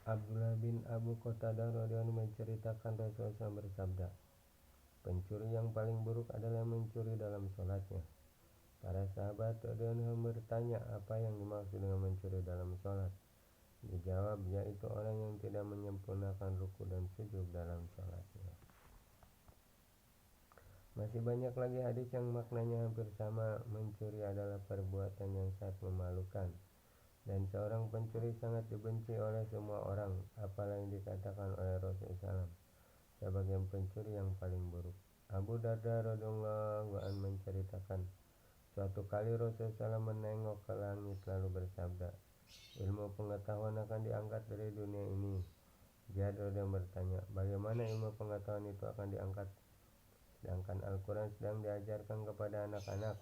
Abdullah bin Abu Qatadah radhiyallahu anhu menceritakan Rasulullah bersabda, pencuri yang paling buruk adalah mencuri dalam sholatnya. Para sahabat radhiyallahu anhu bertanya, apa yang dimaksud dengan mencuri dalam sholat? Dijawab, yaitu orang yang tidak menyempurnakan ruku dan sujud dalam sholatnya. Masih banyak lagi hadis yang maknanya hampir sama. Mencuri adalah perbuatan yang sangat memalukan, dan seorang pencuri sangat dibenci oleh semua orang, apalagi dikatakan oleh Rasulullah SAW sebagai pencuri yang paling buruk. Abu Darda radhiyallahu anhu menceritakan, suatu kali Rasulullah SAW menengok ke langit lalu bersabda, ilmu pengetahuan akan diangkat dari dunia ini. Jabir bertanya, bagaimana ilmu pengetahuan itu akan diangkat? Sedangkan Al-Quran sedang diajarkan kepada anak-anak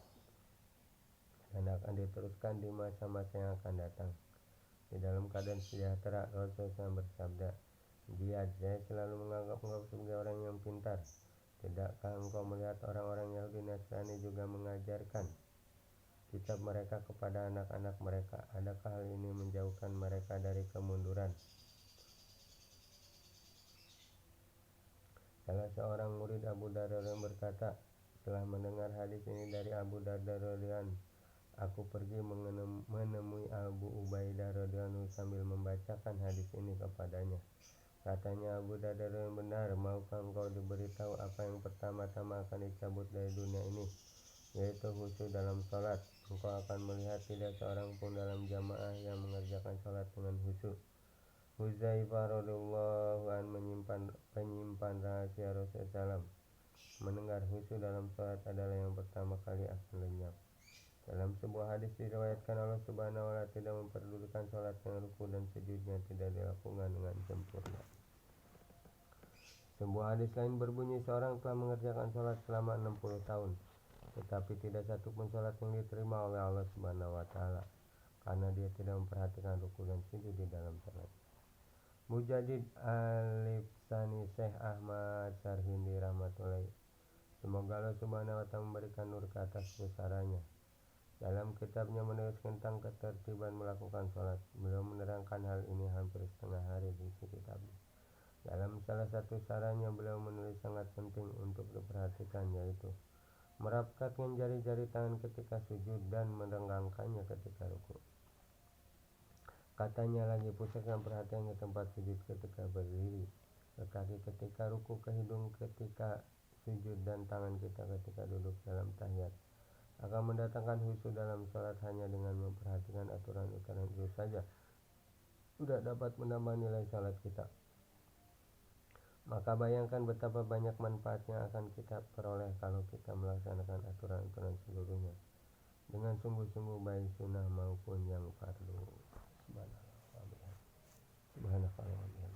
dan akan diteruskan di masa-masa yang akan datang. Di dalam keadaan sejahtera, Rasulullah bersabda, Ziyad, saya selalu menganggap engkau sebagai orang yang pintar. Tidakkah engkau melihat orang-orang Yahudi Nasrani juga mengajarkan kitab mereka kepada anak-anak mereka? Adakah hal ini menjauhkan mereka dari kemunduran? Salah seorang murid Abu Darda berkata, setelah mendengar hadis ini dari Abu Darda radhiyallahu anhu, aku pergi menemui Abu Ubaidah radhiyallahu anhu sambil membacakan hadis ini kepadanya. Katanya, Abu Darda radhiyallahu anhu, benar, maukah engkau diberitahu apa yang pertama-tama akan dicabut dari dunia ini, yaitu khusyuk dalam sholat. Engkau akan melihat tidak seorang pun dalam jamaah yang mengerjakan sholat dengan khusyuk. Hudzaifah radhiyallahu anhu penyimpan rahasia Rasulullah SAW mendengar khusyuk dalam sholat adalah yang pertama kali akan lenyap. Dalam sebuah hadis diriwayatkan, Allah Subhanahu wa Ta'ala tidak memperdulikan sholat yang ruku dan sujudnya tidak dilakukan dengan sempurna. Sebuah hadis lain berbunyi, seorang telah mengerjakan sholat selama 60 tahun, tetapi tidak satupun sholat yang diterima oleh Allah Subhanahu wa Ta'ala, karena dia tidak memperhatikan ruku dan sujud di dalam sholat. Mujaddid Al-Lifsani Syekh Ahmad Sarhindi rahmatullahi, semoga Allah Subhanahu wa Ta'ala memberikan nur ke atas pusaranya, dalam kitabnya menulis tentang ketertiban melakukan sholat. Beliau menerangkan hal ini hampir setengah hari di kitabnya. Dalam salah satu sarannya beliau menulis sangat penting untuk diperhatikan, yaitu merapatkan jari-jari tangan ketika sujud dan merenggangkannya ketika ruku. Katanya lagi, pusatkan perhatian ke tempat sujud ketika berdiri, ke kaki ketika ruku, ke hidung ketika sujud, dan tangan kita ketika duduk dalam tahiyat. Akan mendatangkan khusyuk dalam sholat. Hanya dengan memperhatikan aturan-aturan itu saja sudah dapat menambah nilai sholat kita. Maka bayangkan betapa banyak manfaat yang akan kita peroleh kalau kita melaksanakan aturan-aturan seluruhnya dengan sungguh-sungguh, baik sunnah maupun yang fardu. Subhanallah.